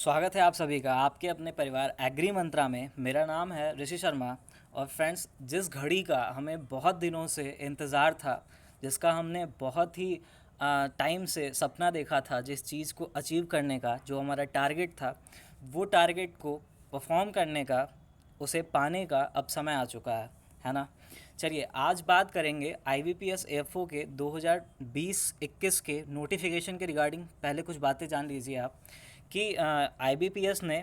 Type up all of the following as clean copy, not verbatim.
स्वागत है आप सभी का आपके अपने परिवार एग्री मंत्रा में। मेरा नाम है ऋषि शर्मा। और फ्रेंड्स, जिस घड़ी का हमें बहुत दिनों से इंतज़ार था, जिसका हमने बहुत ही टाइम से सपना देखा था, जिस चीज़ को अचीव करने का जो हमारा टारगेट था, वो टारगेट को परफॉर्म करने का, उसे पाने का अब समय आ चुका है ना। चलिए आज बात करेंगे IBPS AFO के 2020-21 के नोटिफिकेशन के रिगार्डिंग। पहले कुछ बातें जान लीजिए आप कि IBPS ने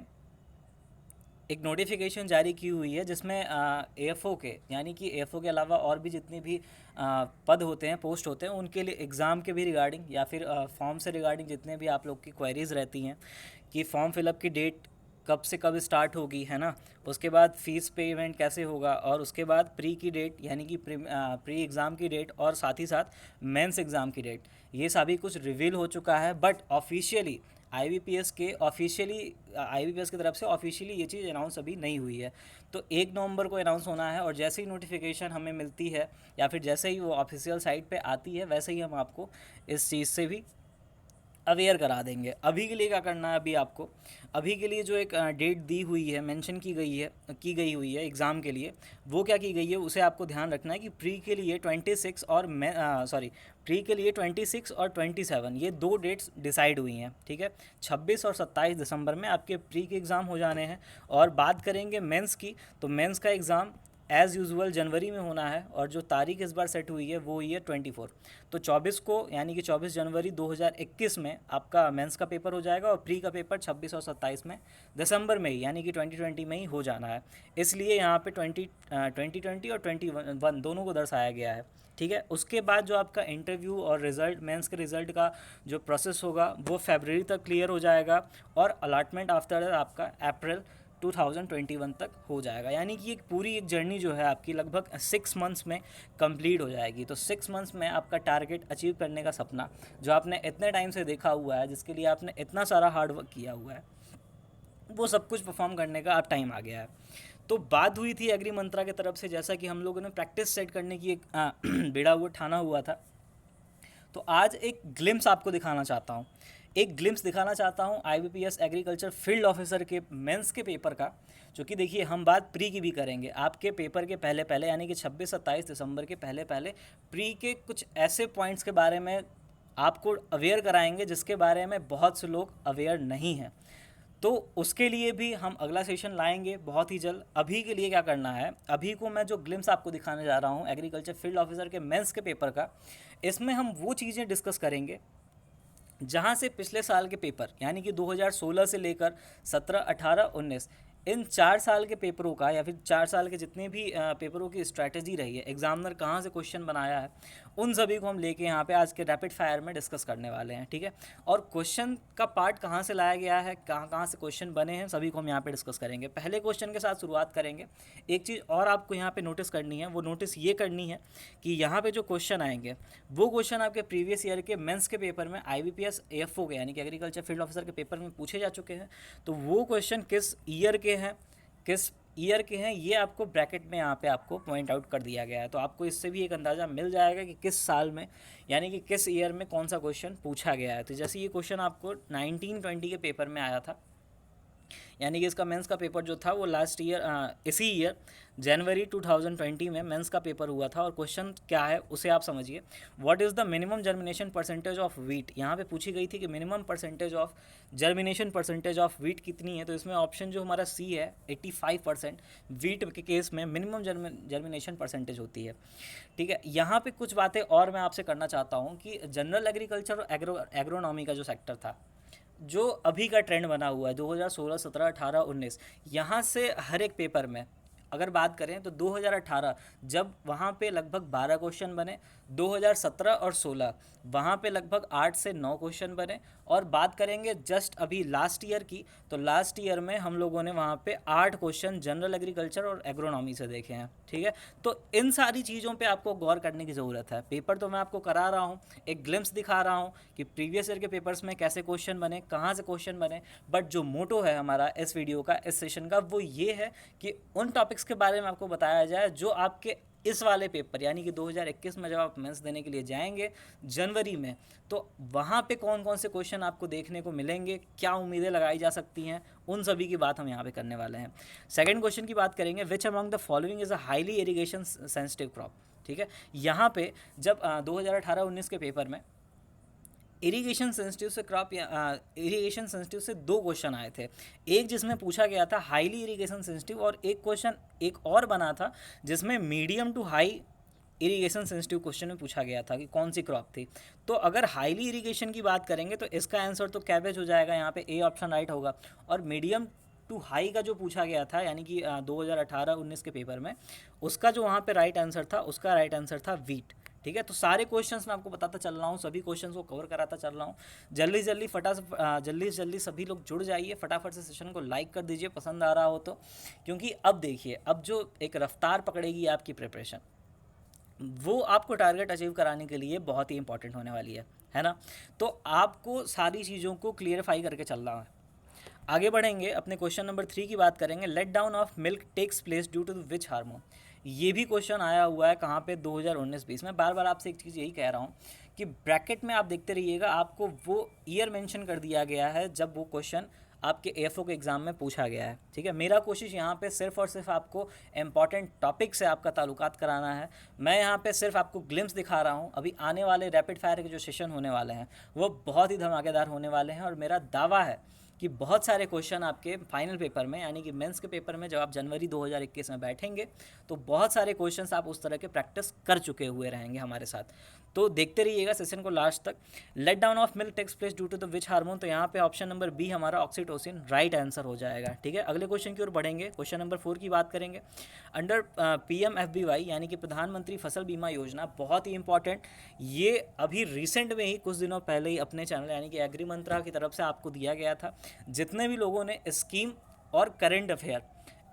एक नोटिफिकेशन जारी की हुई है जिसमें AFO के, यानी कि AFO के अलावा और भी जितने भी पद होते हैं, पोस्ट होते हैं, उनके लिए एग्ज़ाम के भी रिगार्डिंग या फिर फॉर्म से रिगार्डिंग जितने भी आप लोग की क्वेरीज़ रहती हैं कि फॉर्म फिलअप की डेट कब से कब स्टार्ट होगी, है ना। उसके बाद फ़ीस पेमेंट कैसे होगा, और उसके बाद प्री की डेट यानी कि प्री एग्ज़ाम की डेट, और साथ ही साथ मेंस एग्ज़ाम की डेट, ये सभी कुछ रिवील हो चुका है। बट ऑफिशियली IBPS की तरफ से ऑफिशियली ये चीज़ अनाउंस अभी नहीं हुई है। तो 1 नवंबर को अनाउंस होना है, और जैसे ही नोटिफिकेशन हमें मिलती है या फिर जैसे ही वो ऑफिशियल साइट पे आती है, वैसे ही हम आपको इस चीज़ से भी अवेयर करा देंगे। अभी के लिए क्या करना है, अभी आपको अभी के लिए जो एक डेट दी हुई है, मेंशन की गई हुई है एग्ज़ाम के लिए, वो क्या की गई है उसे आपको ध्यान रखना है कि प्री के लिए 26 और प्री के लिए 26 और 27 ये दो डेट्स डिसाइड हुई हैं, ठीक है। 26 और 27 दिसंबर में आपके प्री के एग्ज़ाम हो जाने हैं। और बात करेंगे मेंस की, तो मेंस का एग्ज़ाम एज़ यूजुअल जनवरी में होना है, और जो तारीख इस बार सेट हुई है वो हुई है 24। तो 24 को, यानी कि 24 जनवरी 2021 में आपका मेंस का पेपर हो जाएगा, और प्री का पेपर 26 और 27 में दिसंबर में ही, यानी कि 2020 में ही हो जाना है। इसलिए यहाँ पे 2020 और 21 दोनों को दर्शाया गया है, ठीक है। उसके बाद जो आपका इंटरव्यू और रिज़ल्ट, मेंस के रिज़ल्ट का जो प्रोसेस होगा वो फरवरी तक क्लियर हो जाएगा, और अलॉटमेंट आफ्टर आपका अप्रैल 2021 तक हो जाएगा। यानी कि एक पूरी एक जर्नी जो है आपकी लगभग 6 मंथ्स में कंप्लीट हो जाएगी। तो 6 मंथ्स में आपका टारगेट अचीव करने का सपना, जो आपने इतने टाइम से देखा हुआ है, जिसके लिए आपने इतना सारा हार्ड वर्क किया हुआ है, वो सब कुछ परफॉर्म करने का अब टाइम आ गया है। तो बात हुई थी एग्री मंत्रा की तरफ से, जैसा कि हम लोगों ने प्रैक्टिस सेट करने की एक बेड़ा वो ठाना हुआ था। तो आज एक ग्लिम्स आपको दिखाना चाहता हूँ, एक ग्लिम्स दिखाना चाहता हूँ IBPS एग्रीकल्चर फील्ड ऑफिसर के मेंस के पेपर का। जो कि देखिए, हम बात प्री की भी करेंगे, आपके पेपर के पहले पहले, यानी कि 26-27 दिसंबर के पहले पहले प्री के कुछ ऐसे पॉइंट्स के बारे में आपको अवेयर कराएंगे जिसके बारे में बहुत से लोग अवेयर नहीं हैं। तो उसके लिए भी हम अगला सेशन लाएंगे बहुत ही जल्द। अभी के लिए क्या करना है, अभी को मैं जो ग्लिम्स आपको दिखाने जा रहा हूँ एग्रीकल्चर फील्ड ऑफिसर के मेंस के पेपर का, इसमें हम वो चीज़ें डिस्कस करेंगे जहाँ से पिछले साल के पेपर, यानी कि 2016 से लेकर 17, 18, 19, इन 4 साल के पेपरों का, या फिर 4 साल के जितने भी पेपरों की स्ट्रैटेजी रही है, एग्जामिनर कहाँ से क्वेश्चन बनाया है, उन सभी को हम लेके यहाँ पे आज के रैपिड फायर में डिस्कस करने वाले हैं, ठीक है। और क्वेश्चन का पार्ट कहाँ से लाया गया है, कहाँ कहाँ से क्वेश्चन बने हैं, सभी को हम यहाँ पे डिस्कस करेंगे। पहले क्वेश्चन के साथ शुरुआत करेंगे। एक चीज़ और आपको यहाँ पे नोटिस करनी है, वो नोटिस ये करनी है कि यहाँ पे जो क्वेश्चन आएंगे, वो क्वेश्चन आपके प्रीवियस ईयर के मेंस के पेपर में IBPS AFO के, यानी कि एग्रीकल्चर फील्ड ऑफिसर के पेपर में पूछे जा चुके हैं। तो वो क्वेश्चन किस ईयर के हैं, किस ईयर के हैं, ये आपको ब्रैकेट में यहाँ पे आपको पॉइंट आउट कर दिया गया है। तो आपको इससे भी एक अंदाज़ा मिल जाएगा कि किस साल में, यानी कि किस ईयर में कौन सा क्वेश्चन पूछा गया है। तो जैसे ये क्वेश्चन आपको 1920 के पेपर में आया था, यानी कि इसका मेंस का पेपर जो था वो लास्ट ईयर, इसी ईयर जनवरी 2020 में मेंस का पेपर हुआ था। और क्वेश्चन क्या है उसे आप समझिए। What is the minimum germination percentage of wheat, यहाँ पे पूछी गई थी कि minimum percentage of germination percentage of wheat कितनी है। तो इसमें ऑप्शन जो हमारा सी है 85%, वीट के केस में मिनिमम जर्मिनेशन परसेंटेज होती है, ठीक है। यहाँ पे कुछ बातें और मैं आपसे करना चाहता हूँ कि जनरल एग्रीकल्चर और एग्रोनॉमी का जो सेक्टर था, जो अभी का ट्रेंड बना हुआ है 2016, 17, 18, 19, यहाँ से हर एक पेपर में अगर बात करें तो 2018 जब वहाँ पे लगभग 12 क्वेश्चन बने, 2017 और 16 वहाँ पे लगभग 8 से 9 क्वेश्चन बने। और बात करेंगे जस्ट अभी लास्ट ईयर की, तो लास्ट ईयर में हम लोगों ने वहाँ पे 8 क्वेश्चन जनरल एग्रीकल्चर और एग्रोनॉमी से देखे हैं, ठीक है। तो इन सारी चीज़ों पे आपको गौर करने की ज़रूरत है। पेपर तो मैं आपको करा रहा हूँ, एक ग्लिम्स दिखा रहा हूँ कि प्रीवियस ईयर के पेपर्स में कैसे क्वेश्चन बने, कहाँ से क्वेश्चन बने। बट जो मोटो है हमारा इस वीडियो का, इस सेशन का, वो ये है कि उन टॉपिक्स के बारे में आपको बताया जाए जो आपके इस वाले पेपर यानी कि 2021 में जब आप मेंस देने के लिए जाएंगे जनवरी में, तो वहाँ पे कौन कौन से क्वेश्चन आपको देखने को मिलेंगे, क्या उम्मीदें लगाई जा सकती हैं, उन सभी की बात हम यहाँ पे करने वाले हैं। सेकंड क्वेश्चन की बात करेंगे, which among the following is a highly irrigation sensitive crop. ठीक है, यहाँ पे जब 2018-19 के पेपर में इरीगेशन सेंसिटिव से क्रॉप इरीगेशन सेंसिटिव से दो क्वेश्चन आए थे। एक जिसमें पूछा गया था हाईली इरीगेशन सेंसिटिव, और एक क्वेश्चन एक और बना था जिसमें medium to high irrigation sensitive question में पूछा गया था कि कौन सी क्रॉप थी। तो अगर हाईली इरीगेशन की बात करेंगे तो इसका आंसर तो कैबेज हो जाएगा, यहाँ पे ए ऑप्शन राइट होगा। और मीडियम टू हाई का जो पूछा गया था यानी कि 2018-19 के पेपर में, उसका जो वहाँ पे राइट आंसर था, उसका राइट आंसर था वीट। ठीक है, तो सारे क्वेश्चंस मैं आपको बताता चल रहा हूँ, सभी क्वेश्चंस को कवर कराता चल रहा हूँ। जल्दी जल्दी सभी लोग जुड़ जाइए, फटाफट से सेशन को लाइक कर दीजिए पसंद आ रहा हो तो, क्योंकि अब देखिए अब जो एक रफ्तार पकड़ेगी आपकी प्रिपरेशन, वो आपको टारगेट अचीव कराने के लिए बहुत ही इंपॉर्टेंट होने वाली है ना। तो आपको सारी चीज़ों को क्लियरफाई करके चल रहा है। आगे बढ़ेंगे, अपने क्वेश्चन नंबर 3 की बात करेंगे, let down of milk takes place due to which hormone. ये भी क्वेश्चन आया हुआ है कहाँ पे, 2019-20 में। बार बार आपसे एक चीज़ यही कह रहा हूँ कि ब्रैकेट में आप देखते रहिएगा, आपको वो ईयर मेंशन कर दिया गया है जब वो क्वेश्चन आपके एएफओ के एग्ज़ाम में पूछा गया है। ठीक है, मेरा कोशिश यहाँ पे सिर्फ और सिर्फ आपको इंपॉर्टेंट टॉपिक से आपका ताल्लुकात कराना है। मैं यहाँ पे सिर्फ आपको ग्लिम्स दिखा रहा हूँ। अभी आने वाले रैपिड फायर के जो सेशन होने वाले हैं वो बहुत ही धमाकेदार होने वाले हैं, और मेरा दावा है कि बहुत सारे क्वेश्चन आपके फाइनल पेपर में यानी कि मेंस के पेपर में जब आप जनवरी 2021 में बैठेंगे तो बहुत सारे क्वेश्चंस आप उस तरह के प्रैक्टिस कर चुके हुए रहेंगे हमारे साथ। तो देखते रहिएगा सेशन को लास्ट तक। Let down of milk takes place due to the which hormone, तो यहाँ पे ऑप्शन नंबर बी हमारा ऑक्सीटोसिन राइट आंसर हो जाएगा। ठीक है, अगले क्वेश्चन की ओर बढ़ेंगे, क्वेश्चन नंबर 4 की बात करेंगे। अंडर PMFBY यानी कि प्रधानमंत्री फसल बीमा योजना, बहुत ही इंपॉर्टेंट, ये अभी रिसेंट में ही कुछ दिनों पहले ही अपने चैनल यानी कि एग्री मंत्रा की तरफ से आपको दिया गया था। जितने भी लोगों ने स्कीम और करंट अफेयर,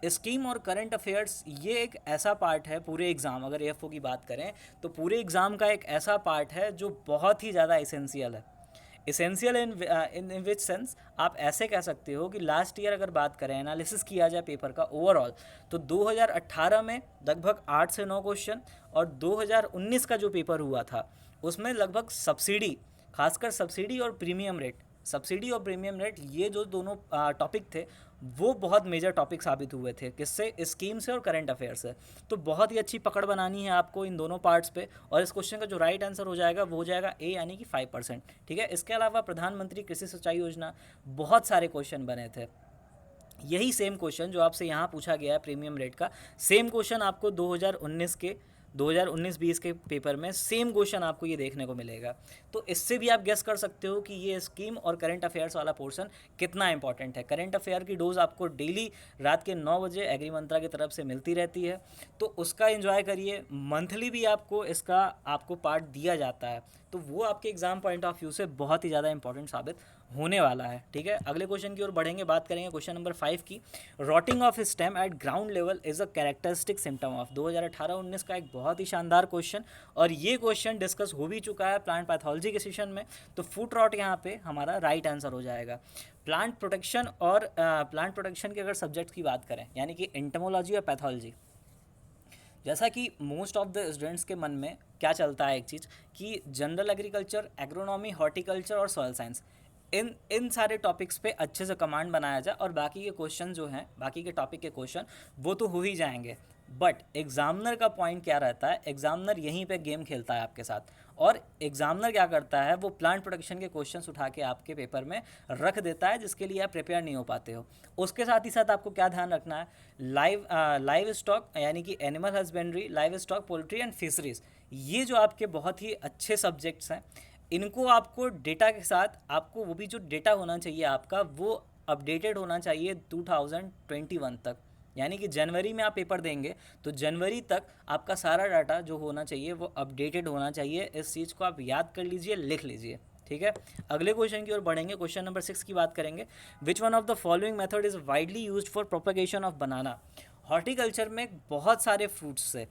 स्कीम और करंट अफेयर्स, ये एक ऐसा पार्ट है पूरे एग्ज़ाम, अगर एएफओ की बात करें तो पूरे एग्ज़ाम का एक ऐसा पार्ट है जो बहुत ही ज़्यादा इसेंशियल है। इसेंशियल इन विच सेंस, आप ऐसे कह सकते हो कि लास्ट ईयर अगर बात करें, एनालिसिस किया जाए पेपर का ओवरऑल, तो 2018 में लगभग 8 से 9 क्वेश्चन, और 2019 का जो पेपर हुआ था उसमें लगभग सब्सिडी, खासकर सब्सिडी और प्रीमियम रेट, सब्सिडी और प्रीमियम रेट, ये जो दोनों टॉपिक थे वो बहुत मेजर टॉपिक साबित हुए थे। किससे? स्कीम से और करंट अफेयर से। तो बहुत ही अच्छी पकड़ बनानी है आपको इन दोनों पार्ट्स पे, और इस क्वेश्चन का जो राइट आंसर हो जाएगा वो हो जाएगा ए यानी कि 5%। ठीक है, इसके अलावा प्रधानमंत्री कृषि सिंचाई योजना, बहुत सारे क्वेश्चन बने थे। यही सेम क्वेश्चन जो आपसे यहाँ पूछा गया है प्रीमियम रेट का, सेम क्वेश्चन आपको 2019-20 के पेपर में सेम क्वेश्चन आपको ये देखने को मिलेगा। तो इससे भी आप गेस कर सकते हो कि ये स्कीम और करंट अफेयर्स वाला पोर्शन कितना इंपॉर्टेंट है। करंट अफेयर की डोज आपको डेली रात के 9 बजे एग्री मंत्रा की तरफ से मिलती रहती है, तो उसका एंजॉय करिए। मंथली भी आपको पार्ट दिया जाता है, तो वो आपके एग्जाम पॉइंट ऑफ व्यू से बहुत ही ज़्यादा इंपॉर्टेंट साबित होने वाला है। ठीक है, अगले क्वेश्चन की ओर बढ़ेंगे, बात करेंगे क्वेश्चन नंबर 5 की। Rotting of stem eight ground level is a characteristic symptom of, 2018-19 का एक बहुत ही शानदार क्वेश्चन, और ये क्वेश्चन डिस्कस हो भी चुका है प्लांट पैथोलॉजी के सेशन में। तो फूट रॉट यहाँ पे हमारा राइट आंसर हो जाएगा। प्लांट प्रोटेक्शन और प्लांट प्रोटेक्शन के अगर सब्जेक्ट की बात करें यानी कि एंटोमोलॉजी और पैथोलॉजी, जैसा कि मोस्ट ऑफ द स्टूडेंट्स के मन में क्या चलता है एक चीज़ कि जनरल एग्रीकल्चर, एग्रोनॉमी, हॉर्टिकल्चर और सॉइल साइंस, इन सारे टॉपिक्स पे अच्छे से कमांड बनाया जाए, और बाकी के क्वेश्चन जो हैं, बाकी के टॉपिक के क्वेश्चन वो तो हो ही जाएंगे। बट एग्जामिनर का पॉइंट क्या रहता है, एग्जामिनर यहीं पे गेम खेलता है आपके साथ, और एग्जामिनर क्या करता है, वो प्लांट प्रोटेक्शन के क्वेश्चंस उठा के आपके पेपर में रख देता है, जिसके लिए आप प्रिपेयर नहीं हो पाते हो। उसके साथ ही साथ आपको क्या ध्यान रखना है, लाइव स्टॉक यानी कि animal husbandry, live stock, poultry and fisheries, ये जो आपके बहुत ही अच्छे सब्जेक्ट्स हैं, इनको आपको डेटा के साथ, आपको वो भी जो डेटा होना चाहिए आपका वो अपडेटेड होना चाहिए 2021 तक, यानी कि जनवरी में आप पेपर देंगे तो जनवरी तक आपका सारा डाटा जो होना चाहिए वो अपडेटेड होना चाहिए। इस चीज़ को आप याद कर लीजिए, लिख लीजिए। ठीक है, अगले क्वेश्चन की ओर बढ़ेंगे, क्वेश्चन नंबर 6 की बात करेंगे। Which one of the following method is widely used for propagation of banana. Horticulture में बहुत सारे फ्रूट्स से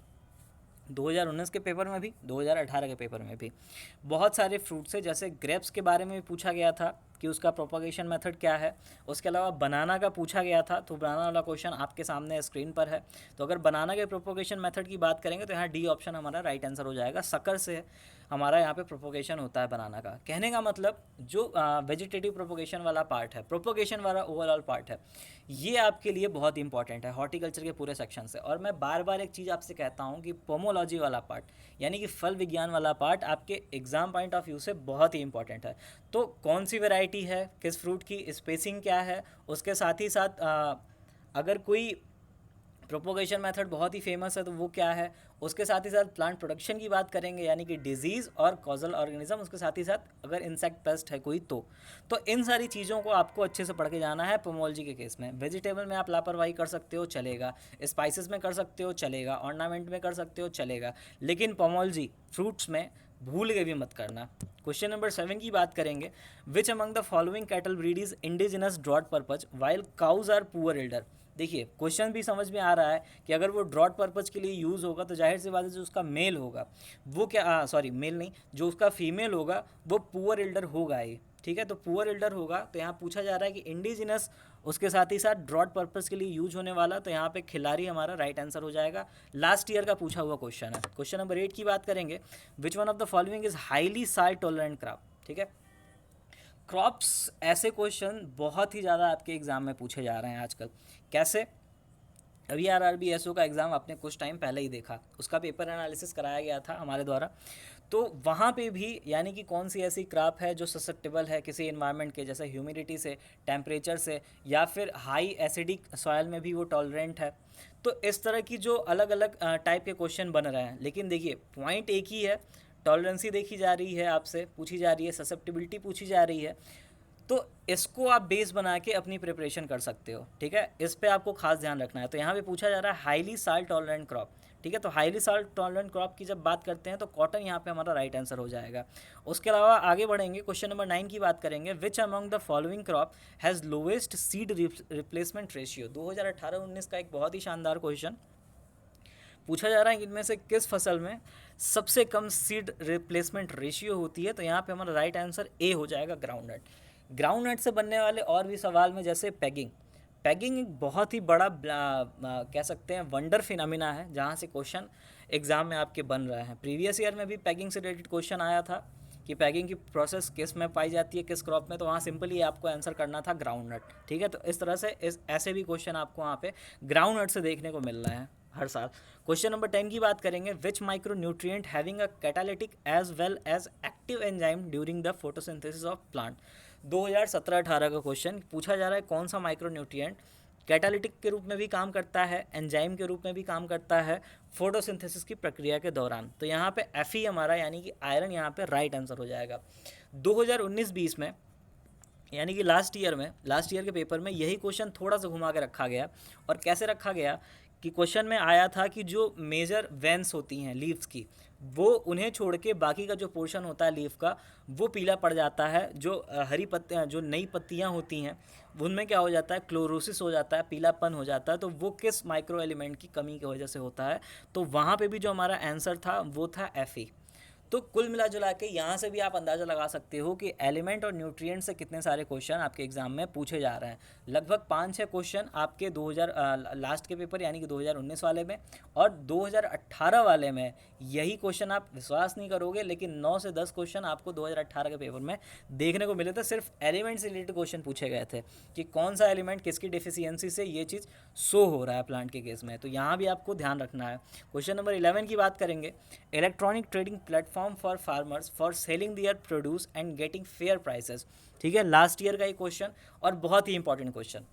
2019 के पेपर में भी, 2018 के पेपर में भी बहुत सारे फ्रूट्स है, जैसे ग्रेप्स के बारे में भी पूछा गया था, कि उसका प्रोपोगेशन मेथड क्या है। उसके अलावा बनाना का पूछा गया था, तो बनाना वाला क्वेश्चन आपके सामने स्क्रीन पर है। तो अगर बनाना के प्रोपोगेशन मेथड की बात करेंगे तो यहाँ डी ऑप्शन हमारा राइट आंसर हो जाएगा। सकर से हमारा यहाँ पे प्रोपोगेशन होता है बनाना का। कहने का मतलब जो वेजिटेटिव प्रोपोगेशन वाला पार्ट है, प्रोपोगेशन वाला ओवरऑल पार्ट है, ये आपके लिए बहुत इंपॉर्टेंट है हॉर्टिकल्चर के पूरे सेक्शन से। और मैं बार बार एक चीज़ आपसे कहता हूँ कि पोमोलॉजी वाला पार्ट, यानी कि फल विज्ञान वाला पार्ट, आपके एग्जाम पॉइंट ऑफ व्यू से बहुत ही इंपॉर्टेंट है। तो कौन सी वैरायटी है, किस फ्रूट की, स्पेसिंग क्या है, उसके साथ ही साथ अगर कोई प्रोपोगेशन मेथड बहुत ही फेमस है तो वो क्या है, उसके साथ ही साथ प्लांट प्रोडक्शन की बात करेंगे, यानी कि डिजीज़ और कॉजल ऑर्गेनिज्म, उसके साथ ही साथ अगर इंसेक्ट पेस्ट है कोई तो इन सारी चीज़ों को आपको अच्छे से पढ़ के जाना है। पोमोलॉजी के केस में वेजिटेबल में आप लापरवाही कर सकते हो, चलेगा। स्पाइसेस में कर सकते हो, चलेगा। ऑर्नामेंट में कर सकते हो, चलेगा। लेकिन पोमोलॉजी फ्रूट्स में भूल के भी मत करना। क्वेश्चन नंबर 7 की बात करेंगे। Which among the following cattle breed is indigenous drought purpose while cows are poor elder. देखिए क्वेश्चन भी समझ में आ रहा है कि अगर वो ड्रॉट पर्पज़ के लिए यूज़ होगा तो जाहिर सी बात है जो उसका मेल होगा वो क्या, सॉरी मेल नहीं, जो उसका फीमेल होगा वो पुअर एल्डर होगा ही, ठीक है। तो पुअर एल्डर होगा, तो यहाँ पूछा जा रहा है कि इंडिजिनस, उसके साथ ही साथ ड्रॉट पर्पज़ के लिए यूज होने वाला, तो यहाँ पे खिलाड़ी हमारा राइट आंसर हो जाएगा। लास्ट ईयर का पूछा हुआ क्वेश्चन है। क्वेश्चन नंबर 8 की बात करेंगे। Which one of the following is highly salt tolerant crop, ठीक है। क्रॉप्स, ऐसे क्वेश्चन बहुत ही ज़्यादा आपके एग्जाम में पूछे जा रहे हैं आजकल। कैसे? अभी आरआरबी एसओ का एग्ज़ाम आपने कुछ टाइम पहले ही देखा, उसका पेपर एनालिसिस कराया गया था हमारे द्वारा। तो वहाँ पे भी यानी कि कौन सी ऐसी क्रॉप है जो ससेप्टेबल है किसी इन्वायरमेंट के, जैसे ह्यूमिडिटी से, टेम्परेचर से, या फिर हाई एसिडिक सॉयल में भी वो टॉलरेंट है। तो इस तरह की जो अलग अलग टाइप के क्वेश्चन बन रहे हैं, लेकिन देखिए पॉइंट एक ही है, टॉलरेंसी देखी जा रही है, आपसे पूछी जा रही है, ससेप्टिबिलिटी पूछी जा रही है। तो इसको आप बेस बना के अपनी प्रिपरेशन कर सकते हो, ठीक है। इस पे आपको खास ध्यान रखना है। तो यहाँ पे पूछा जा रहा है हाईली साल्ट टॉलरेंट क्रॉप, ठीक है। तो हाईली साल्ट टॉलरेंट क्रॉप की जब बात करते हैं तो कॉटन यहाँ पे हमारा राइट आंसर हो जाएगा। उसके अलावा आगे बढ़ेंगे, क्वेश्चन नंबर 9 की बात करेंगे। Which among the following crop has lowest seed replacement ratio. 2018-19 का एक बहुत ही शानदार क्वेश्चन पूछा जा रहा है कि इनमें से किस फसल में सबसे कम सीड रिप्लेसमेंट रेशियो होती है। तो यहाँ पे हमारा राइट आंसर ए हो जाएगा, ग्राउंडनट। ग्राउंडनट से बनने वाले और भी सवाल में जैसे पैगिंग, पैगिंग एक बहुत ही बड़ा कह सकते हैं वंडर फिनोमिना है, जहाँ से क्वेश्चन एग्जाम में आपके बन रहे हैं। प्रीवियस ईयर में भी पैगिंग से रिलेटेड क्वेश्चन आया था कि पैगिंग की प्रोसेस किस में पाई जाती है, किस क्रॉप में, तो वहाँ सिंपली आपको आंसर करना था ग्राउंडनट, ठीक है। तो इस तरह से ऐसे भी क्वेश्चन आपको वहाँ पे ग्राउंडनट से देखने को मिल रहे हैं हर साल। क्वेश्चन नंबर 10 की बात करेंगे। Which micro nutrient having a catalytic as well as active enzyme during the photosynthesis of plant. 2017-18 का क्वेश्चन पूछा जा रहा है, कौन सा माइक्रो न्यूट्रिएंट कैटालिटिक के रूप में भी काम करता है, एंजाइम के रूप में भी काम करता है फोटोसिंथेसिस की प्रक्रिया के दौरान। तो यहाँ पे Fe हमारा यानी कि आयरन यहाँ पे राइट आंसर हो जाएगा। 2019-20 में यानी कि लास्ट ईयर के पेपर में यही क्वेश्चन थोड़ा सा घुमा के रखा गया। और कैसे रखा गया कि क्वेश्चन में आया था कि जो मेजर वेंस होती हैं लीव्स की, वो उन्हें छोड़ के बाकी का जो पोर्शन होता है लीफ का वो पीला पड़ जाता है। जो हरी पत्तियाँ, जो नई पत्तियाँ होती हैं उनमें क्या हो जाता है, क्लोरोसिस हो जाता है, पीलापन हो जाता है। तो वो किस माइक्रो एलिमेंट की कमी की वजह से होता है। तो वहाँ पे भी जो हमारा आंसर था वो था Fe। तो कुल मिला जुला के यहाँ से भी आप अंदाज़ा लगा सकते हो कि एलिमेंट और न्यूट्रिएंट से कितने सारे क्वेश्चन आपके एग्जाम में पूछे जा रहे हैं। लगभग 5-6 क्वेश्चन आपके 2000 लास्ट के पेपर यानी कि 2019 वाले में और 2018 वाले में यही क्वेश्चन, आप विश्वास नहीं करोगे लेकिन 9 से 10 क्वेश्चन आपको 2018 के पेपर में देखने को मिले थे। सिर्फ एलिमेंट से रिलेटेड क्वेश्चन पूछे गए थे कि कौन सा एलिमेंट किसकी डिफिशियंसी से ये चीज़ शो हो रहा है प्लांट के केस में। तो यहाँ भी आपको ध्यान रखना है। क्वेश्चन नंबर 11 की बात करेंगे। Electronic trading platform for farmers for selling their produce and getting fair prices, ठीक है। लास्ट ईयर का ये क्वेश्चन और बहुत ही इंपॉर्टेंट क्वेश्चन।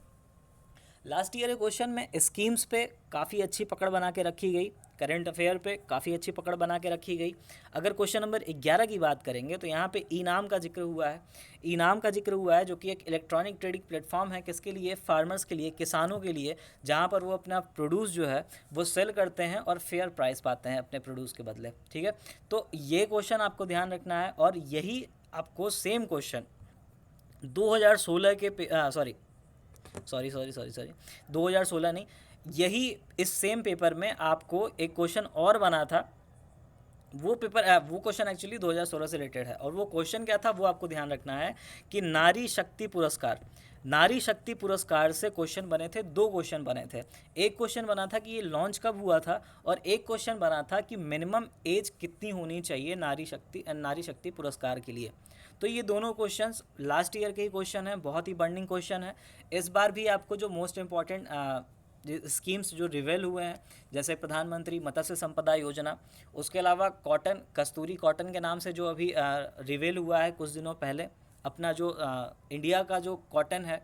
लास्ट ईयर के क्वेश्चन में स्कीम्स पे काफ़ी अच्छी पकड़ बना के रखी गई, करंट अफेयर पे काफ़ी अच्छी पकड़ बना के रखी गई। अगर क्वेश्चन नंबर 11 की बात करेंगे तो यहाँ पे इनाम का जिक्र हुआ है। इनाम का जिक्र हुआ है जो कि एक इलेक्ट्रॉनिक ट्रेडिंग प्लेटफॉर्म है, किसके लिए, फार्मर्स के लिए, किसानों के लिए, जहाँ पर वो अपना प्रोड्यूस जो है वो सेल करते हैं और फेयर प्राइस पाते हैं अपने प्रोड्यूस के बदले, ठीक है। तो ये क्वेश्चन आपको ध्यान रखना है। और यही आपको सेम क्वेश्चन 2016 के 2016 नहीं, यही इस सेम पेपर में आपको एक क्वेश्चन और बना था वो पेपर वो क्वेश्चन एक्चुअली 2016 से रिलेटेड है, और वो क्वेश्चन क्या था वो आपको ध्यान रखना है कि नारी शक्ति पुरस्कार, नारी शक्ति पुरस्कार से क्वेश्चन बने थे, दो क्वेश्चन बने थे। एक क्वेश्चन बना था कि ये लॉन्च कब हुआ था, और एक क्वेश्चन बना था कि मिनिमम एज कितनी होनी चाहिए नारी शक्ति पुरस्कार के लिए। तो ये दोनों क्वेश्चंस लास्ट ईयर के ही क्वेश्चन है, बहुत ही बर्निंग क्वेश्चन है। इस बार भी आपको जो मोस्ट इम्पॉर्टेंट स्कीम्स जो रिवेल हुए हैं, जैसे प्रधानमंत्री मत्स्य संपदा योजना, उसके अलावा कॉटन, कस्तूरी कॉटन के नाम से जो अभी रिवेल हुआ है कुछ दिनों पहले, अपना जो इंडिया का जो कॉटन है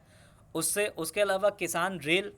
उससे, उसके अलावा किसान रेल,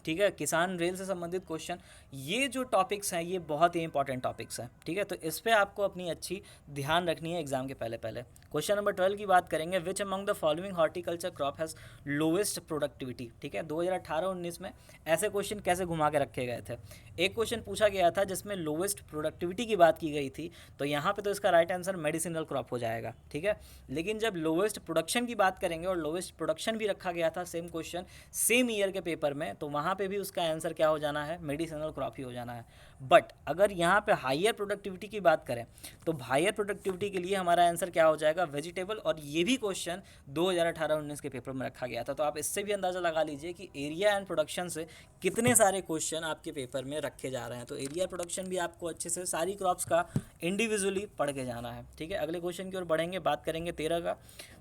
ठीक है, किसान रेल से संबंधित क्वेश्चन, ये जो टॉपिक्स हैं ये बहुत ही इंपॉर्टेंट टॉपिक्स हैं, ठीक है। तो इस पर आपको अपनी अच्छी ध्यान रखनी है एग्जाम के पहले पहले। क्वेश्चन नंबर 12 की बात करेंगे, which among the following horticulture crop has lowest productivity, ठीक है। 2018-19 में ऐसे क्वेश्चन कैसे घुमा के रखे गए थे। एक क्वेश्चन पूछा गया था जिसमें लोएस्ट प्रोडक्टिविटी की बात की गई थी, तो यहाँ पे तो इसका राइट आंसर मेडिसिनल क्रॉप हो जाएगा, ठीक है। लेकिन जब लोएस्ट प्रोडक्शन की बात करेंगे और लोएस्ट प्रोडक्शन भी रखा गया था सेम क्वेश्चन सेम ईयर के पेपर में, तो वहाँ पे भी उसका आंसर क्या हो जाना है, मेडिसिनल क्रॉप ही हो जाना है। बट अगर यहाँ पे हायर प्रोडक्टिविटी की बात करें तो हायर प्रोडक्टिविटी के लिए हमारा आंसर क्या हो जाएगा, वेजिटेबल, और ये भी क्वेश्चन 2018-19 के पेपर में रखा गया था। तो आप इससे भी अंदाज़ा लगा लीजिए कि एरिया एंड प्रोडक्शन से कितने सारे क्वेश्चन आपके पेपर में रखे जा रहे हैं। तो एरिया प्रोडक्शन भी आपको अच्छे से सारी क्रॉप्स का इंडिविजुअली पढ़ के जाना है, ठीक है। अगले क्वेश्चन की ओर बढ़ेंगे, बात करेंगे 13 का,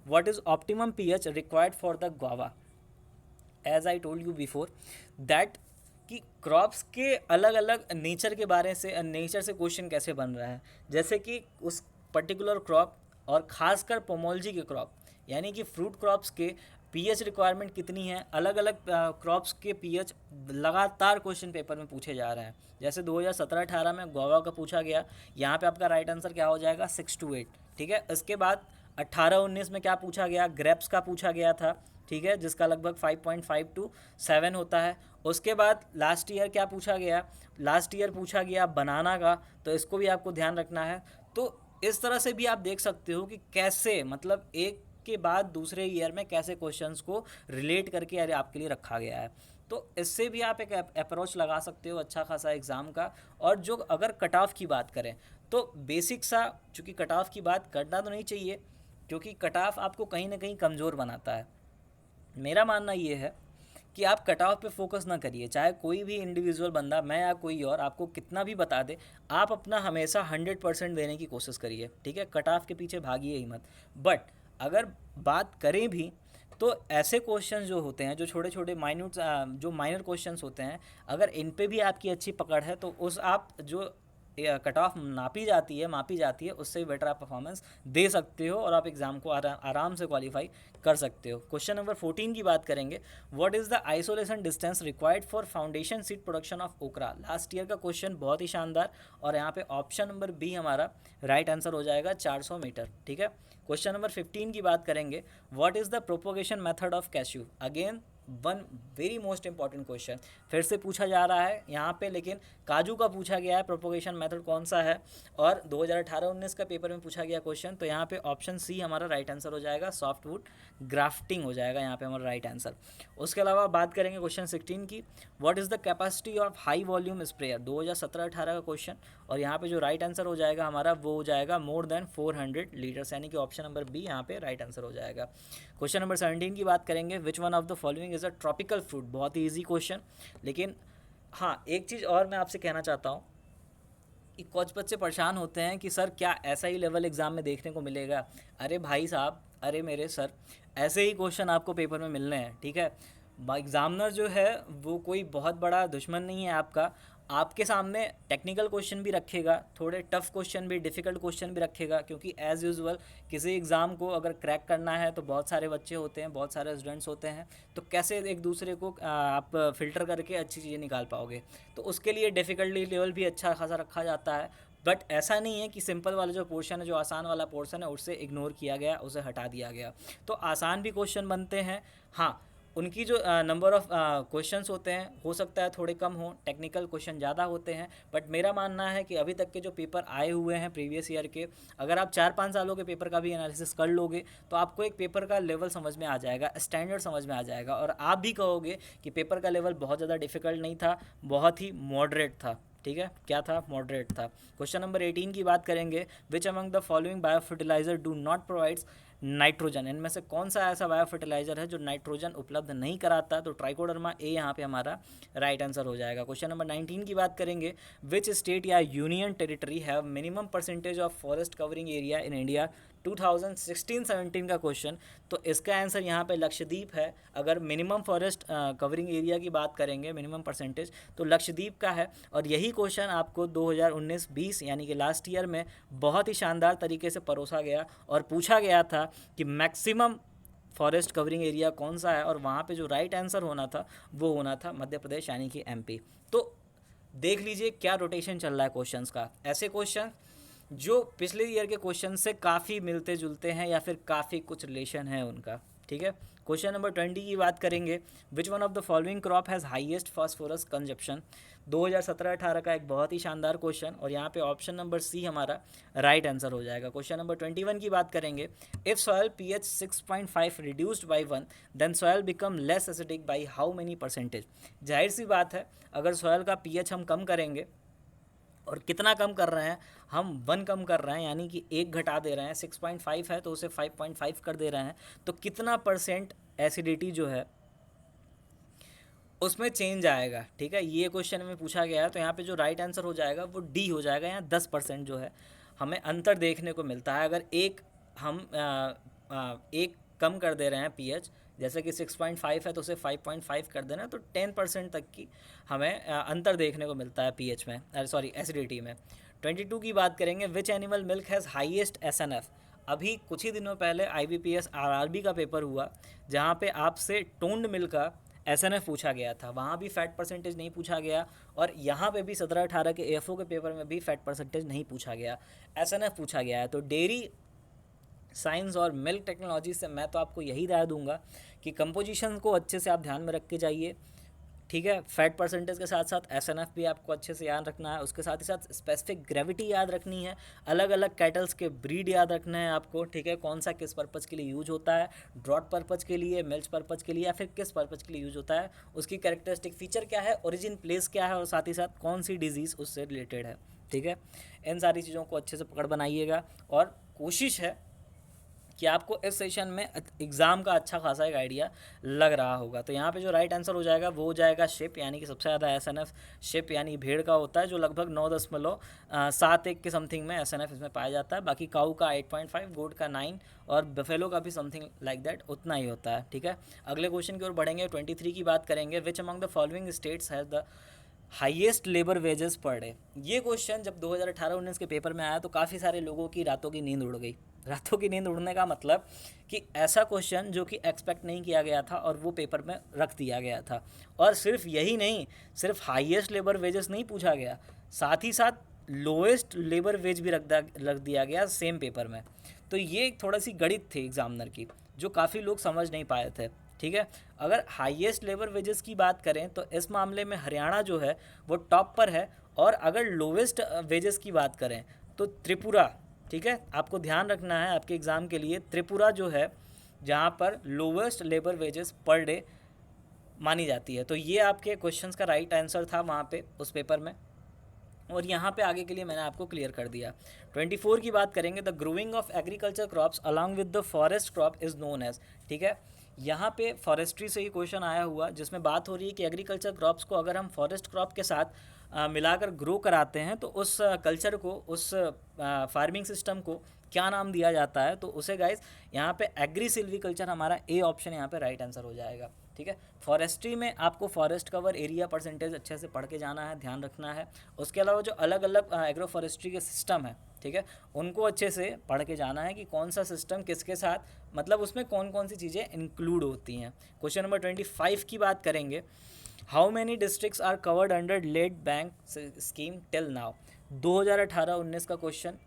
what is optimum pH required for the guava. As I told you before that कि क्रॉप्स के अलग अलग नेचर के बारे से, नेचर से क्वेश्चन कैसे बन रहा है, जैसे कि उस पर्टिकुलर क्रॉप और ख़ासकर पोमोलॉजी के क्रॉप, यानी कि फ्रूट क्रॉप्स के पीएच रिक्वायरमेंट कितनी है, अलग अलग क्रॉप्स के पीएच लगातार क्वेश्चन पेपर में पूछे जा रहे हैं। जैसे 2017-18 में गोवा का पूछा गया, यहाँ पे आपका राइट आंसर क्या हो जाएगा, 6 to 8, ठीक है। इसके बाद 18-19 में क्या पूछा गया, ग्रेप्स का पूछा गया था, ठीक है, जिसका लगभग 5.5 to 7 होता है। उसके बाद लास्ट ईयर क्या पूछा गया, लास्ट ईयर पूछा गया बनाना का, तो इसको भी आपको ध्यान रखना है। तो इस तरह से भी आप देख सकते हो कि कैसे, मतलब एक के बाद दूसरे ईयर में कैसे क्वेश्चंस को रिलेट करके अरे आपके लिए रखा गया है। तो इससे भी आप एक अप्रोच लगा सकते हो अच्छा खासा एग्ज़ाम का। और जो अगर कट ऑफ की बात करें तो बेसिक सा, चूँकि कट ऑफ की बात करना तो नहीं चाहिए, क्योंकि कट ऑफ आपको कहीं ना कहीं कमज़ोर बनाता है। मेरा मानना ये है कि आप कट ऑफ पे फोकस ना करिए, चाहे कोई भी इंडिविजुअल बंदा, मैं या कोई और, आपको कितना भी बता दे, आप अपना हमेशा 100% देने की कोशिश करिए, ठीक है। कट ऑफ के पीछे भागिए ही मत। बट अगर बात करें भी तो ऐसे क्वेश्चंस जो होते हैं, जो छोटे छोटे माइन्यूट, जो माइनर क्वेश्चंस होते हैं, अगर इन पे भी आपकी अच्छी पकड़ है तो उस आप जो कट ऑफ मापी जाती है, उससे भी बेटर आप परफॉर्मेंस दे सकते हो और आप एग्ज़ाम को आराम से क्वालिफाई कर सकते हो। क्वेश्चन नंबर 14 की बात करेंगे, what is the isolation distance required for foundation seed production of ओकरा। लास्ट ईयर का क्वेश्चन, बहुत ही शानदार, और यहाँ पे ऑप्शन नंबर बी हमारा राइट आंसर हो जाएगा, 400 मीटर, ठीक है। क्वेश्चन नंबर 15 की बात करेंगे, what is the propagation method of cashew. Again one very most important question फिर से पूछा जा रहा है यहाँ पे, लेकिन काजू का पूछा गया है, प्रोपोगेशन मेथड कौन सा है, और 2018-19 का पेपर में पूछा गया क्वेश्चन। तो यहाँ पे ऑप्शन सी हमारा राइट आंसर हो जाएगा, सॉफ्टवुड ग्राफ्टिंग हो जाएगा यहाँ पे हमारा राइट आंसर। उसके अलावा बात करेंगे क्वेश्चन 16 की, what is the capacity of high volume sprayer. 2017-18 का क्वेश्चन, और यहाँ पे जो राइट आंसर हो जाएगा हमारा वो हो जाएगा मोर देन 400 लीटर्स, यानी कि ऑप्शन नंबर बी यहाँ पे राइट आंसर हो जाएगा। क्वेश्चन नंबर 17 की बात करेंगे, which one of the following is a tropical fruit. बहुत ही ईजी क्वेश्चन, लेकिन हाँ एक चीज़ और मैं आपसे कहना चाहता हूँ कि कुछ बच्चे परेशान होते हैं कि सर क्या ऐसा ही लेवल एग्ज़ाम में देखने को मिलेगा। अरे भाई साहब, अरे मेरे सर, ऐसे ही क्वेश्चन आपको पेपर में मिलने हैं, ठीक है। एग्ज़ामिनर जो है वो कोई बहुत बड़ा दुश्मन नहीं है आपका, आपके सामने टेक्निकल क्वेश्चन भी रखेगा, थोड़े टफ क्वेश्चन भी, डिफ़िकल्ट क्वेश्चन भी रखेगा, क्योंकि एज़ यूजुअल किसी एग्ज़ाम को अगर क्रैक करना है तो बहुत सारे बच्चे होते हैं, बहुत सारे स्टूडेंट्स होते हैं, तो कैसे एक दूसरे को आप फ़िल्टर करके अच्छी चीज़ें निकाल पाओगे। तो उसके लिए डिफ़िकल्टी लेवल भी अच्छा खासा रखा जाता है। बट ऐसा नहीं है कि सिंपल वाला जो पोर्शन है, जो आसान वाला पोर्शन है, उससे इग्नोर किया गया, उसे हटा दिया गया। तो आसान भी क्वेश्चन बनते हैं, हाँ उनकी जो नंबर ऑफ़ क्वेश्चंस होते हैं हो सकता है थोड़े कम हो, टेक्निकल क्वेश्चन ज़्यादा होते हैं। बट मेरा मानना है कि अभी तक के जो पेपर आए हुए हैं प्रीवियस ईयर के, अगर आप 4-5 सालों के पेपर का भी एनालिसिस कर लोगे तो आपको एक पेपर का लेवल समझ में आ जाएगा, स्टैंडर्ड समझ में आ जाएगा, और आप भी कहोगे कि पेपर का लेवल बहुत ज़्यादा डिफ़िकल्ट नहीं था, बहुत ही मॉडरेट था, ठीक है, क्या था, मॉडरेट था। क्वेश्चन नंबर 18 की बात करेंगे, which among the following bio fertiliser do not provides nitrogen, इनमें से कौन सा ऐसा बायो फर्टिलाइजर है जो नाइट्रोजन उपलब्ध नहीं कराता, तो ट्राइकोडर्मा ए यहाँ पे हमारा राइट आंसर हो जाएगा। क्वेश्चन नंबर 19 की बात करेंगे, विच स्टेट या union territory have minimum percentage of forest covering area in India, 2016-17 का क्वेश्चन। तो इसका आंसर यहाँ पे लक्षद्वीप है। अगर मिनिमम फॉरेस्ट कवरिंग एरिया की बात करेंगे, मिनिमम परसेंटेज, तो लक्षद्वीप का है। और यही क्वेश्चन आपको 2019-20 यानी कि लास्ट ईयर में बहुत ही शानदार तरीके से परोसा गया और पूछा गया था कि मैक्सिमम फॉरेस्ट कवरिंग एरिया कौन सा है, और वहाँ पे जो राइट आंसर होना था वो होना था मध्य प्रदेश यानी कि एमपी। तो देख लीजिए क्या रोटेशन चल रहा है क्वेश्चंस का। ऐसे क्वेश्चन जो पिछले ईयर के क्वेश्चन से काफ़ी मिलते जुलते हैं या फिर काफ़ी कुछ रिलेशन है उनका, ठीक है। क्वेश्चन नंबर 20 की बात करेंगे, which one of the following crop has highest phosphorus consumption, 2017-18 का एक बहुत ही शानदार क्वेश्चन, और यहाँ पे ऑप्शन नंबर सी हमारा राइट आंसर हो जाएगा। क्वेश्चन नंबर 21 की बात करेंगे, if soil pH 6.5 reduced by 1 then soil become less acidic by how many percentage. जाहिर सी बात है, अगर सॉयल का pH हम कम करेंगे, और कितना कम कर रहे हैं हम, 1 कम कर रहे हैं, यानी कि 1 घटा दे रहे हैं, 6.5 है तो उसे 5.5 कर दे रहे हैं, तो कितना परसेंट एसिडिटी जो है उसमें चेंज आएगा, ठीक है। ये क्वेश्चन में पूछा गया है, तो यहाँ पे जो राइट आंसर हो जाएगा वो डी हो जाएगा। यहाँ 10% जो है हमें अंतर देखने को मिलता है। अगर हम एक कम कर दे रहे हैं pH, जैसे कि 6.5 है तो उसे 5.5 कर देना, तो 10% तक की हमें अंतर देखने को मिलता है pH में, सॉरी एसिडिटी में। 22 की बात करेंगे, which animal milk has highest SNF। अभी कुछ ही दिनों पहले IBPS RRB का पेपर हुआ जहाँ पे आपसे टोन्ड मिल्क का SNF पूछा गया था, वहाँ भी फैट परसेंटेज नहीं पूछा गया, और यहाँ पे भी 17-18 के AFO के पेपर में भी फैट परसेंटेज नहीं पूछा गया, SNF पूछा गया है। तो डेयरी साइंस और मिल्क टेक्नोलॉजी से मैं तो आपको यही राय दूंगा कि कंपोजिशन को अच्छे से आप ध्यान में रख के जाइए, ठीक है। फैट परसेंटेज के साथ साथ SNF भी आपको अच्छे से याद रखना है, उसके साथ ही साथ स्पेसिफिक ग्रेविटी याद रखनी है, अलग अलग कैटल्स के ब्रीड याद रखना है आपको, ठीक है। कौन सा किस पर्पज़ के लिए यूज होता है, ड्रॉट पर्पज़ के लिए, मिल्च पर्पज़ के लिए, या फिर किस पर्पज़ के लिए यूज होता है, उसकी कैरेक्टरिस्टिक फीचर क्या है, ओरिजिन प्लेस क्या है, और साथ ही साथ कौन सी डिजीज़ उससे रिलेटेड है, ठीक है। इन सारी चीज़ों को अच्छे से पकड़ बनाइएगा, और कोशिश है कि आपको इस सेशन में एग्ज़ाम का अच्छा खासा एक आइडिया लग रहा होगा। तो यहाँ पे जो राइट आंसर हो जाएगा वो हो जाएगा शिप, यानी कि सबसे ज़्यादा SNF शिप यानी भेड़ का होता है, जो लगभग 9.71 के समथिंग में SNF इसमें पाया जाता है। बाकी काऊ का 8.5, गोट का 9, और बफेलो का भी समथिंग लाइक दैट उतना ही होता है, ठीक है। अगले क्वेश्चन की ओर बढ़ेंगे, 23 की बात करेंगे, which among the following states has the highest labour wages per day. ये क्वेश्चन जब 2018-19 के पेपर में आया तो काफ़ी सारे लोगों की रातों की नींद उड़ गई। रातों की नींद उड़ने का मतलब कि ऐसा क्वेश्चन जो कि एक्सपेक्ट नहीं किया गया था और वो पेपर में रख दिया गया था। और सिर्फ यही नहीं, सिर्फ हाईएस्ट लेबर वेजेस नहीं पूछा गया, साथ ही साथ लोएस्ट लेबर वेज भी रख दिया गया सेम पेपर में। तो ये थोड़ा सी गणित थी एग्जामिनर की, जो काफ़ी लोग समझ नहीं पाए थे, ठीक है। अगर हाईएस्ट लेबर वेजेस की बात करें तो इस मामले में हरियाणा जो है वो टॉप पर है, और अगर लोवेस्ट वेजेस की बात करें तो त्रिपुरा, ठीक है। आपको ध्यान रखना है आपके एग्ज़ाम के लिए, त्रिपुरा जो है जहाँ पर lowest labour wages per day मानी जाती है। तो ये आपके क्वेश्चंस का राइट आंसर था वहाँ पे उस पेपर में, और यहाँ पे आगे के लिए मैंने आपको क्लियर कर दिया। 24 की बात करेंगे, the growing of agriculture crops along with the forest crop is known as, ठीक है। यहाँ पे फॉरेस्ट्री से ही क्वेश्चन आया हुआ, जिसमें बात हो रही है कि एग्रीकल्चर क्रॉप्स को अगर हम फॉरेस्ट क्रॉप के साथ मिलाकर ग्रो कराते हैं तो उस कल्चर को, उस फार्मिंग सिस्टम को क्या नाम दिया जाता है। तो उसे गाइस यहाँ पे एग्री सिल्वीकल्चर हमारा ए ऑप्शन यहाँ पे राइट आंसर हो जाएगा, ठीक है। फॉरेस्ट्री में आपको फॉरेस्ट कवर एरिया परसेंटेज अच्छे से पढ़ के जाना है, ध्यान रखना है। उसके अलावा जो अलग अलग एग्रो फॉरेस्ट्री के सिस्टम है, ठीक है, उनको अच्छे से पढ़ के जाना है कि कौन सा सिस्टम किसके साथ, मतलब उसमें कौन कौन सी चीज़ें इंक्लूड होती हैं। क्वेश्चन नंबर 25 की बात करेंगे, how many districts are covered under lead bank scheme till now. 2018-19 का क्वेश्चन,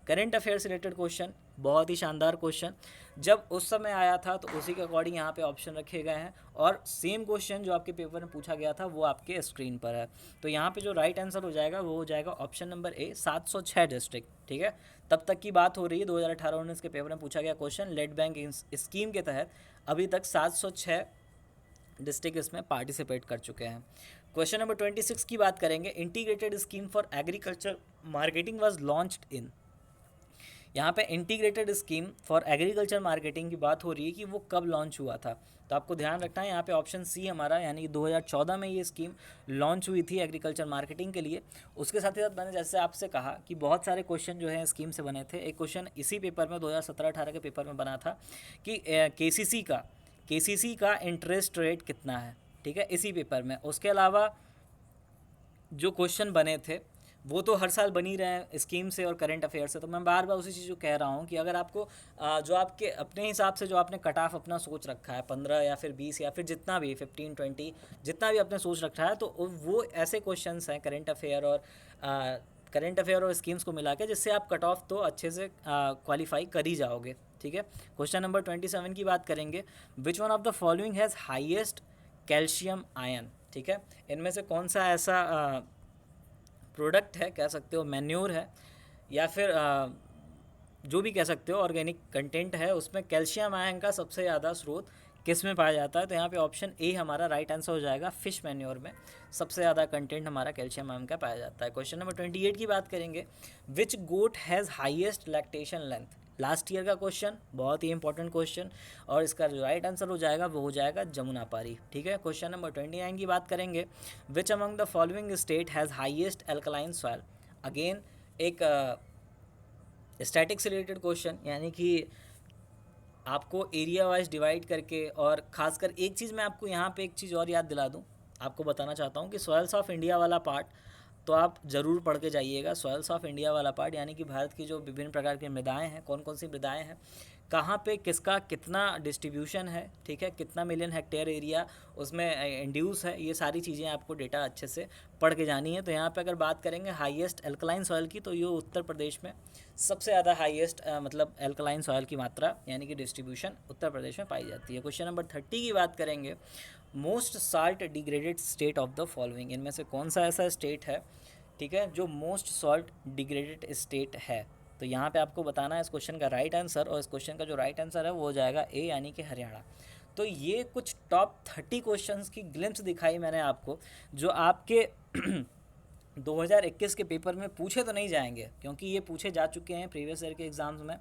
करेंट अफेयर से रिलेटेड क्वेश्चन, बहुत ही शानदार क्वेश्चन। जब उस समय आया था तो उसी के अकॉर्डिंग यहाँ पे ऑप्शन रखे गए हैं, और सेम क्वेश्चन जो आपके पेपर में पूछा गया था वो आपके स्क्रीन पर है। तो यहाँ पे जो राइट आंसर हो जाएगा वो हो जाएगा ऑप्शन नंबर ए, 706 डिस्ट्रिक्ट, ठीक है। तब तक की बात हो रही है, 2018-19 के पेपर में पूछा गया क्वेश्चन, लेड बैंक स्कीम के तहत अभी तक 706 डिस्ट्रिक्ट इसमें पार्टिसिपेट कर चुके हैं। क्वेश्चन नंबर 26 की बात करेंगे, integrated scheme for agriculture marketing was launched in. यहाँ पे integrated scheme for agriculture marketing की बात हो रही है कि वो कब लॉन्च हुआ था। तो आपको ध्यान रखना है यहाँ पे ऑप्शन सी हमारा, यानी कि 2014 में ये स्कीम लॉन्च हुई थी एग्रीकल्चर मार्केटिंग के लिए। उसके साथ ही साथ मैंने जैसे आपसे कहा कि बहुत सारे क्वेश्चन जो है स्कीम से बने थे। एक क्वेश्चन इसी पेपर में 2017-18 के पेपर में बना था कि केसीसी का इंटरेस्ट रेट कितना है, ठीक है, इसी पेपर में। उसके अलावा जो क्वेश्चन बने थे वो तो हर साल बनी रहे हैं स्कीम से और करंट अफेयर से। तो मैं बार बार उसी चीज़ को कह रहा हूँ कि अगर आपको जो आपके अपने हिसाब से जो आपने कट ऑफ अपना सोच रखा है 15 या फिर 20 या फिर जितना भी 15 20 जितना भी आपने सोच रखा है, तो वो ऐसे क्वेश्चंस हैं करंट अफेयर और स्कीम्स को मिला के, जिससे आप कट ऑफ तो अच्छे से क्वालिफाई कर ही जाओगे, ठीक है। क्वेश्चन नंबर 27 की बात करेंगे, which one of the following has highest calcium ion, ठीक है। इनमें से कौन सा ऐसा प्रोडक्ट है, कह सकते हो मैन्योर है, या फिर जो भी कह सकते हो ऑर्गेनिक कंटेंट है, उसमें कैल्शियम आयन का सबसे ज़्यादा स्रोत किस में पाया जाता है। तो यहाँ पे ऑप्शन ए हमारा राइट आंसर हो जाएगा, फिश मैन्योर में सबसे ज़्यादा कंटेंट हमारा कैल्शियम आयन का पाया जाता है। क्वेश्चन नंबर 28 की बात करेंगे, which goat has highest lactation length. Last year का क्वेश्चन, बहुत ही इंपॉर्टेंट क्वेश्चन, और इसका जो राइट आंसर हो जाएगा वो हो जाएगा जमुनापारी, ठीक है। क्वेश्चन नंबर 29 की बात करेंगे, which among the following state has highest alkaline soil. Again एक स्टैटिक से रिलेटेड क्वेश्चन, यानी कि आपको एरिया वाइज डिवाइड करके, और खासकर एक चीज़ मैं आपको यहाँ पे एक चीज़ और याद दिला दूँ, आपको बताना चाहता हूँ कि सॉइल्स ऑफ इंडिया वाला पार्ट तो आप ज़रूर पढ़ के जाइएगा। सॉइल्स ऑफ इंडिया वाला पार्ट यानी कि भारत की जो विभिन्न प्रकार की मृदाएं हैं, कौन कौन सी मृदाएं हैं, कहाँ पे किसका कितना डिस्ट्रीब्यूशन है, ठीक है, कितना मिलियन हेक्टेयर एरिया उसमें इंड्यूस है, ये सारी चीज़ें आपको डेटा अच्छे से पढ़ के जानी है। तो यहाँ पे अगर बात करेंगे हाईएस्ट एल्कलाइन सॉइल की, तो ये उत्तर प्रदेश में सबसे ज़्यादा हाईएस्ट मतलब एल्कलाइन सॉइल की मात्रा यानी कि डिस्ट्रीब्यूशन उत्तर प्रदेश में पाई जाती है। क्वेश्चन नंबर 30 की बात करेंगे, most salt degraded state of the following. इनमें से कौन सा ऐसा स्टेट है, ठीक है, जो मोस्ट सॉल्ट डिग्रेडेड स्टेट है। तो यहाँ पे आपको बताना है इस क्वेश्चन का राइट आंसर, और इस क्वेश्चन का जो राइट आंसर है वो हो जाएगा ए, यानी कि हरियाणा। तो ये कुछ टॉप 30 क्वेश्चंस की ग्लिम्स दिखाई मैंने आपको, जो आपके 2021 के पेपर में पूछे तो नहीं जाएंगे, क्योंकि ये पूछे जा चुके हैं प्रीवियस ईयर के एग्ज़ाम्स में।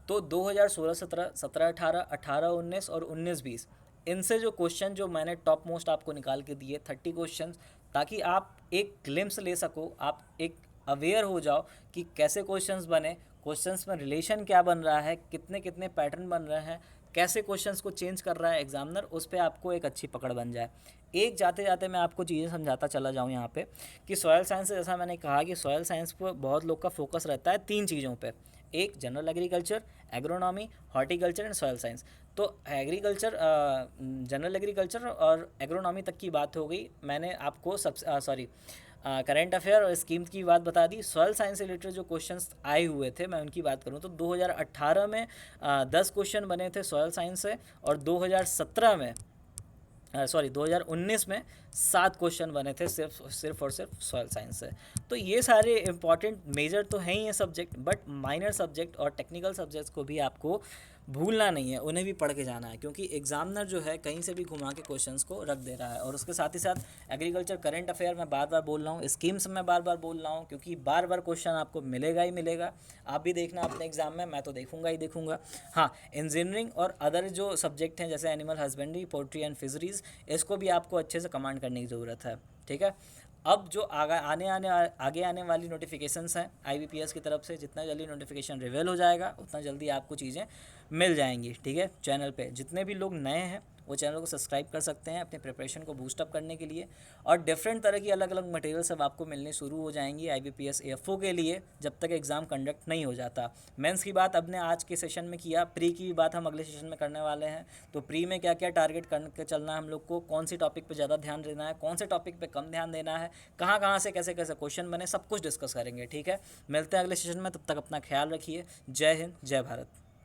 तो 2016-17, 17-18, 18-19 और 19-20 इनसे जो क्वेश्चन जो मैंने टॉप मोस्ट आपको निकाल के दिए 30 क्वेश्चन, ताकि आप एक ग्लिम्स ले सको, आप एक अवेयर हो जाओ कि कैसे क्वेश्चंस बने, क्वेश्चंस में रिलेशन क्या बन रहा है, कितने कितने पैटर्न बन रहे हैं, कैसे क्वेश्चंस को चेंज कर रहा है एग्जामिनर, उस पर आपको एक अच्छी पकड़ बन जाए। एक जाते जाते मैं आपको चीज़ें समझाता चला जाऊँ यहाँ पे कि सॉयल साइंस, जैसा मैंने कहा कि सॉयल साइंस पर बहुत लोग का फोकस रहता है 3 चीज़ों पे, एक general agriculture, agronomy, horticulture and soil science. तो एग्रीकल्चर, जनरल एग्रीकल्चर और एग्रोनॉमी तक की बात हो गई। मैंने आपको करंट अफेयर और स्कीम की बात बता दी। सॉयल साइंस से रिलेटेड जो क्वेश्चंस आए हुए थे मैं उनकी बात करूं तो 2018 में 10 क्वेश्चन बने थे सॉयल साइंस से, और 2019 में 7 क्वेश्चन बने थे सिर्फ और सिर्फ सॉयल साइंस से। तो ये सारे इंपॉर्टेंट मेजर तो हैं ही ये सब्जेक्ट, बट माइनर सब्जेक्ट और टेक्निकल सब्जेक्ट्स को भी आपको भूलना नहीं है, उन्हें भी पढ़ के जाना है, क्योंकि एग्जामिनर जो है कहीं से भी घुमा के क्वेश्चंस को रख दे रहा है। और उसके साथ ही साथ एग्रीकल्चर करंट अफेयर मैं बार बार बोल रहा हूँ, स्कीम्स में बार बार बोल रहा हूँ, क्योंकि बार बार क्वेश्चन आपको मिलेगा ही मिलेगा। आप भी देखना अपने एग्जाम में, मैं तो देखूंगा ही देखूंगा। हाँ, इंजीनियरिंग और अदर जो सब्जेक्ट हैं जैसे animal husbandry, poultry and fisheries, इसको भी आपको अच्छे से कमांड करने की ज़रूरत है, ठीक है। अब जो आगे आने वाली नोटिफिकेशंस हैं IBPS की तरफ से, जितना जल्दी नोटिफिकेशन रिवील हो जाएगा उतना जल्दी आपको चीज़ें मिल जाएंगी, ठीक है। चैनल पे जितने भी लोग नए हैं वो चैनल को सब्सक्राइब कर सकते हैं अपने प्रिपरेशन को बूस्टअप करने के लिए, और डिफरेंट तरह की अलग अलग मटेरियल सब आपको मिलने शुरू हो जाएंगी IBPS AFO के लिए, जब तक एग्ज़ाम कंडक्ट नहीं हो जाता। मेंस की बात अपने आज के सेशन में किया, प्री की भी बात हम अगले सेशन में करने वाले हैं। तो प्री में क्या क्या टारगेट करके चलना है हम लोग को, कौन सी टॉपिक पे ज़्यादा ध्यान देना है, कौन से टॉपिक पे कम ध्यान देना है, कहाँ कहाँ से कैसे कैसे क्वेश्चन बने, सब कुछ डिस्कस करेंगे, ठीक है। मिलते हैं अगले सेशन में, तब तक अपना ख्याल रखिए। जय हिंद, जय भारत।